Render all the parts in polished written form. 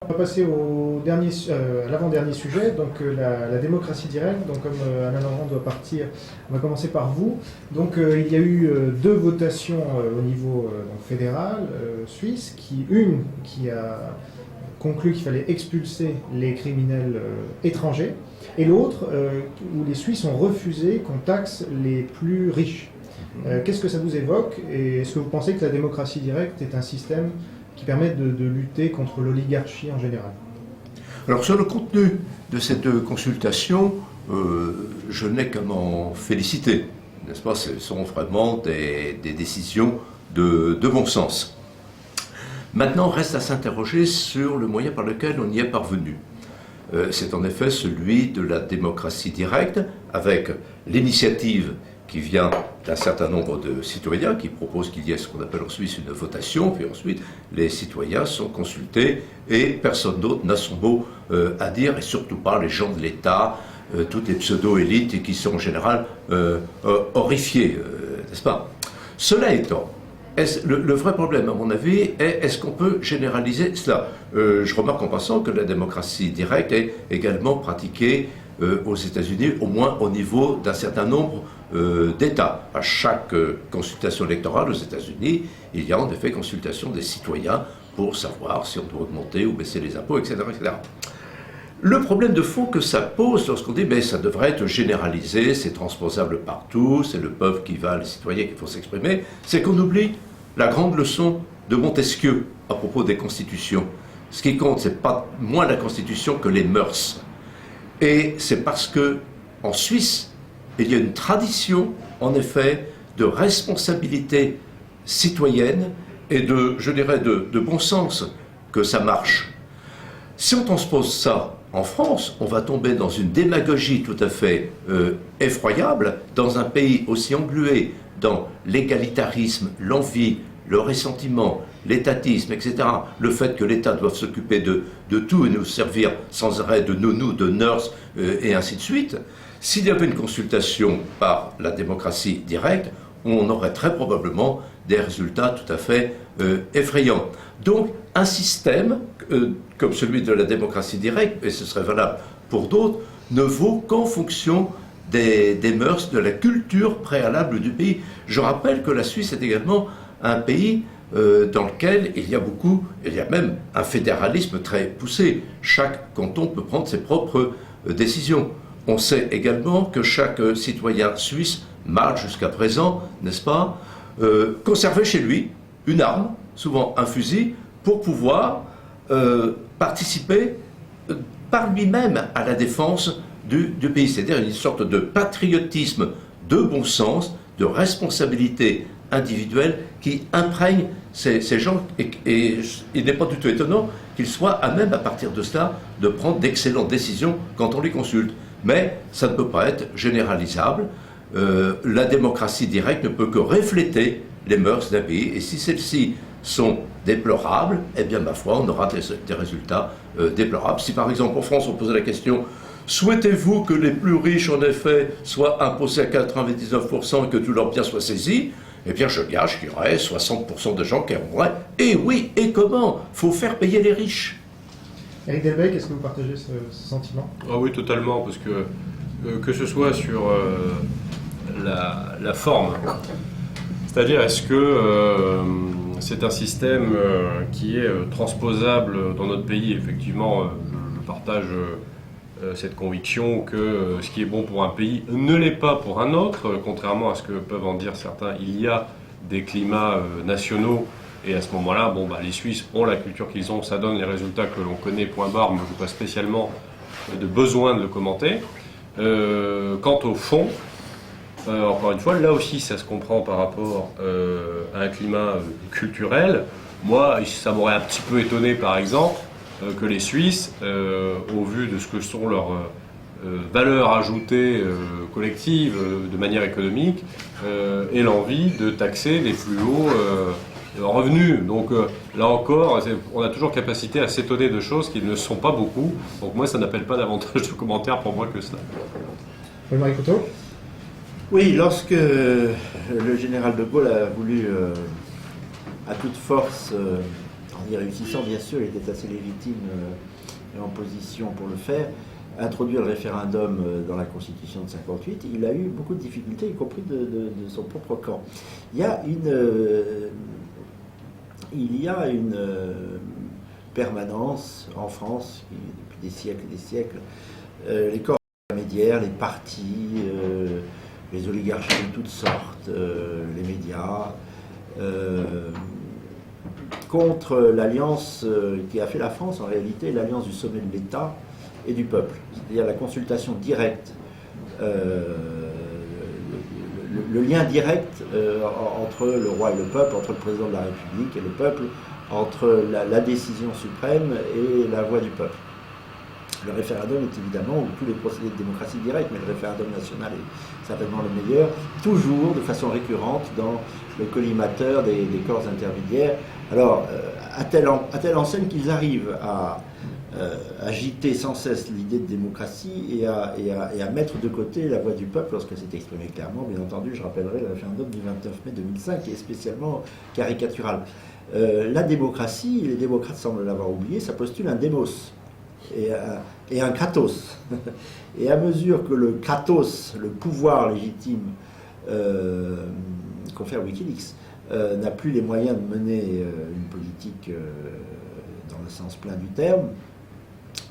On va passer à l'avant-dernier sujet, donc la démocratie directe. Donc comme Alain Laurent doit partir, on va commencer par vous. Donc il y a eu deux votations au niveau donc, fédéral suisse, une qui a conclu qu'il fallait expulser les criminels étrangers, et l'autre où les Suisses ont refusé qu'on taxe les plus riches. Qu'est-ce que ça vous évoque, et est-ce que vous pensez que la démocratie directe est un système qui permet de lutter contre l'oligarchie en général? Alors sur le contenu de cette consultation, je n'ai qu'à m'en féliciter, n'est-ce pas? Ce sont vraiment des décisions de bon sens. Maintenant, reste à s'interroger sur le moyen par lequel on y est parvenu. C'est en effet celui de la démocratie directe, avec l'initiative qui vient d'un certain nombre de citoyens qui proposent qu'il y ait ce qu'on appelle en Suisse une votation, puis ensuite les citoyens sont consultés et personne d'autre n'a son mot à dire, et surtout pas les gens de l'État, toutes les pseudo-élites qui sont en général horrifiées, n'est-ce pas? Cela étant, le vrai problème, à mon avis, est-ce qu'on peut généraliser cela? Je remarque en passant que la démocratie directe est également pratiquée aux États-Unis, au moins au niveau d'un certain nombre d'États. À chaque consultation électorale aux États-Unis, il y a en effet consultation des citoyens pour savoir si on doit augmenter ou baisser les impôts, etc., etc. Le problème de fond que ça pose lorsqu'on dit mais ça devrait être généralisé, c'est transposable partout, c'est le peuple qui va, les citoyens qui vont s'exprimer, c'est qu'on oublie la grande leçon de Montesquieu à propos des constitutions. Ce qui compte, c'est pas moins la constitution que les mœurs. Et c'est parce que en Suisse, il y a une tradition, en effet, de responsabilité citoyenne et je dirais, de bon sens que ça marche. Si on transpose ça en France, on va tomber dans une démagogie tout à fait effroyable, dans un pays aussi englué dans l'égalitarisme, l'envie, le ressentiment, l'étatisme, etc. Le fait que l'État doive s'occuper de tout et nous servir sans arrêt de nounous, de nurses, et ainsi de suite. S'il y avait une consultation par la démocratie directe, on aurait très probablement des résultats tout à fait effrayants. Donc, un système comme celui de la démocratie directe, et ce serait valable pour d'autres, ne vaut qu'en fonction des mœurs, de la culture préalable du pays. Je rappelle que la Suisse est également un pays dans lequel il y a même un fédéralisme très poussé. Chaque canton peut prendre ses propres décisions. On sait également que chaque citoyen suisse marche jusqu'à présent, n'est-ce pas, conserver chez lui une arme, souvent un fusil, pour pouvoir participer par lui-même à la défense du pays. C'est-à-dire une sorte de patriotisme de bon sens, de responsabilité individuelle qui imprègne ces gens, et il n'est pas du tout étonnant qu'ils soient à même, à partir de cela, de prendre d'excellentes décisions quand on les consulte. Mais ça ne peut pas être généralisable. La démocratie directe ne peut que refléter les mœurs d'un pays, et si celles-ci sont déplorables, eh bien, ma foi, on aura des résultats déplorables. Si par exemple en France on posait la question: souhaitez-vous que les plus riches, en effet, soient imposés à 99% et que tous leurs biens soient saisis? Eh bien, je gage qu'il y aurait 60% de gens qui répondrait: eh oui, et comment? Faut faire payer les riches. Éric Delbecq, est-ce que vous partagez ce sentiment? Ah oui, totalement, parce que ce soit sur la forme, c'est-à-dire est-ce que c'est un système qui est transposable dans notre pays? Effectivement, je partage cette conviction que ce qui est bon pour un pays ne l'est pas pour un autre, contrairement à ce que peuvent en dire certains. Il y a des climats nationaux, et à ce moment-là, les Suisses ont la culture qu'ils ont, ça donne les résultats que l'on connaît, point barre, mais je n'ai pas spécialement de besoin de le commenter. Quant au fond, encore une fois, là aussi ça se comprend par rapport à un climat culturel. Moi, ça m'aurait un petit peu étonné, par exemple, que les Suisses, au vu de ce que sont leurs valeurs ajoutées collectives de manière économique, aient l'envie de taxer les plus hauts revenus. Donc là encore, on a toujours capacité à s'étonner de choses qui ne sont pas beaucoup. Donc moi, ça n'appelle pas davantage de commentaires pour moi que cela. Marie Couteau. Oui, lorsque le général de Gaulle a voulu à toute force en y réussissant, bien sûr, il était assez légitime et en position pour le faire, introduire le référendum dans la Constitution de 58, il a eu beaucoup de difficultés, y compris de son propre camp. Il y a une permanence en France, depuis des siècles et des siècles, les corps intermédiaires, les partis, les oligarchies de toutes sortes, les médias, contre l'alliance qui a fait la France, en réalité, l'alliance du sommet de l'État et du peuple. C'est-à-dire la consultation directe, le lien direct entre le roi et le peuple, entre le président de la République et le peuple, entre la décision suprême et la voix du peuple. Le référendum est évidemment, ou tous les procédés de démocratie directe, mais le référendum national est certainement le meilleur, toujours de façon récurrente dans le collimateur des corps intermédiaires. Alors, à telle enseigne qu'ils arrivent à agiter sans cesse l'idée de démocratie et à mettre de côté la voix du peuple lorsqu'elle s'est exprimée clairement. Bien entendu, je rappellerai le référendum du 29 mai 2005 qui est spécialement caricatural. La démocratie, les démocrates semblent l'avoir oublié, ça postule un démos et un kratos. Et à mesure que le kratos, le pouvoir légitime confère Wikileaks, n'a plus les moyens de mener une politique dans le sens plein du terme,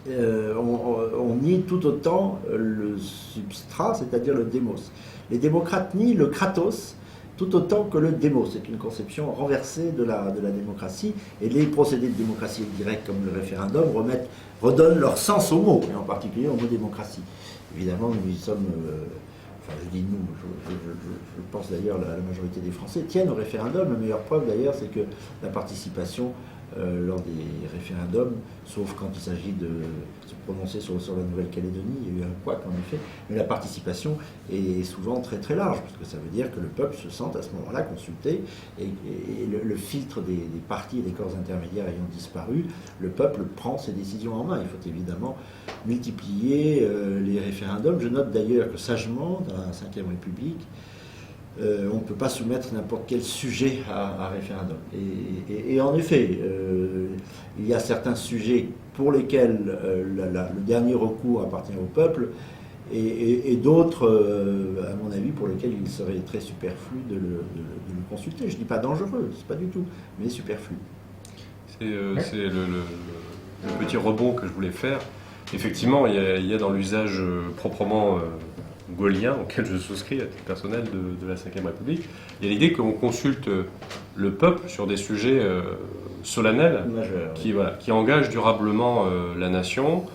on nie tout autant le substrat, c'est-à-dire le démos. Les démocrates nient le kratos tout autant que le démos. C'est une conception renversée de la démocratie, et les procédés de démocratie directe comme le référendum redonnent leur sens au mot, et en particulier au mot démocratie. Évidemment, nous y sommes, enfin je dis nous, je pense d'ailleurs la majorité des Français tiennent au référendum. La meilleure preuve d'ailleurs, c'est que la participation lors des référendums, sauf quand il s'agit de se prononcer sur la Nouvelle-Calédonie, il y a eu un couac en effet, mais la participation est souvent très très large, parce que ça veut dire que le peuple se sent à ce moment-là consulté, et le filtre des partis et des corps intermédiaires ayant disparu, le peuple prend ses décisions en main. Il faut évidemment multiplier les référendums. Je note d'ailleurs que sagement, dans la Ve République, on ne peut pas soumettre n'importe quel sujet à référendum. Et en effet, il y a certains sujets pour lesquels le dernier recours appartient au peuple, et d'autres, à mon avis, pour lesquels il serait très superflu de le consulter. Je ne dis pas dangereux, c'est pas du tout, mais superflu. C'est le petit rebond que je voulais faire. Effectivement, il y a dans l'usage proprement gaullien, auquel je souscris à titre personnel de la Ve République, il y a l'idée qu'on consulte le peuple sur des sujets solennels qui engagent durablement la nation,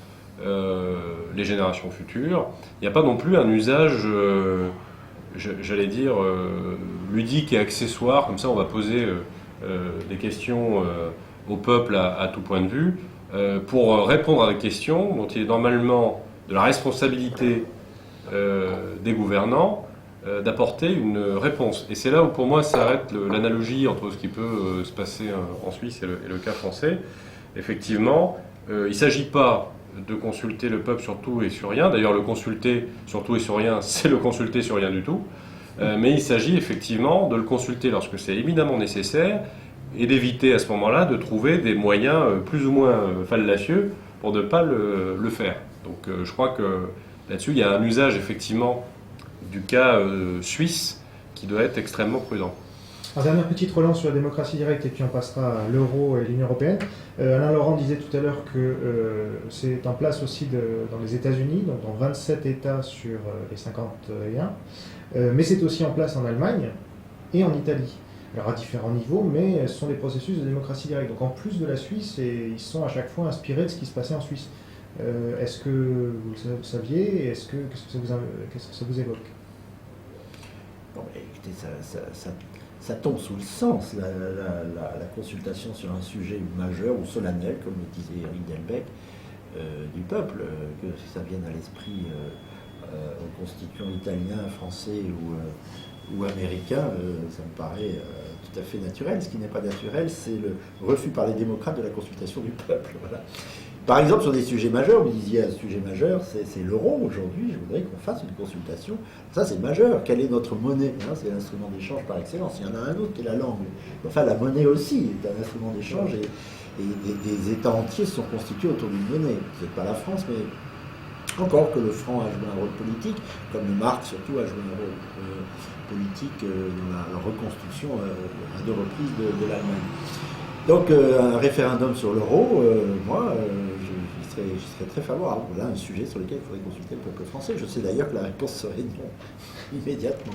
les générations futures. Il n'y a pas non plus un usage, j'allais dire, ludique et accessoire, comme ça on va poser des questions au peuple à tout point de vue, pour répondre à des questions dont il est normalement de la responsabilité des gouvernants d'apporter une réponse. Et c'est là où pour moi s'arrête l'analogie entre ce qui peut se passer en Suisse et le cas français. Effectivement, il ne s'agit pas de consulter le peuple sur tout et sur rien. D'ailleurs, le consulter sur tout et sur rien, c'est le consulter sur rien du tout. Mais il s'agit effectivement de le consulter lorsque c'est éminemment nécessaire, et d'éviter à ce moment-là de trouver des moyens plus ou moins fallacieux pour ne pas le faire. Donc je crois que là-dessus, il y a un usage effectivement du cas suisse qui doit être extrêmement prudent. Alors, dernière petite relance sur la démocratie directe, et puis on passera à l'euro et l'Union européenne. Alain Laurent disait tout à l'heure que c'est en place aussi dans les États-Unis, donc dans 27 États sur les 51, mais c'est aussi en place en Allemagne et en Italie. Alors à différents niveaux, mais ce sont des processus de démocratie directe. Donc en plus de la Suisse, ils sont à chaque fois inspirés de ce qui se passait en Suisse. Est-ce que vous le saviez, et qu'est-ce que ça vous évoque? Bon, écoutez, ça tombe sous le sens, la consultation sur un sujet majeur ou solennel, comme le disait Eric Delbecq, du peuple, que ça vienne à l'esprit aux constituants italiens, français ou américains, ça me paraît tout à fait naturel. Ce qui n'est pas naturel, c'est le refus par les démocrates de la consultation du peuple. Voilà. Par exemple, sur des sujets majeurs, vous disiez un sujet majeur, c'est l'euro aujourd'hui. Je voudrais qu'on fasse une consultation. Ça, c'est majeur. Quelle est notre monnaie? C'est l'instrument d'échange par excellence. Il y en a un autre qui est la langue. Enfin, la monnaie aussi est un instrument d'échange. des États entiers se sont constitués autour d'une monnaie. Peut-être pas la France, mais encore que le franc a joué un rôle politique, comme le marque surtout a joué un rôle politique dans la reconstruction à 2 reprises de l'Allemagne. Donc un référendum sur l'euro, moi, j'y serais très favorable. Voilà un sujet sur lequel il faudrait consulter le peuple français. Je sais d'ailleurs que la réponse serait non, immédiatement.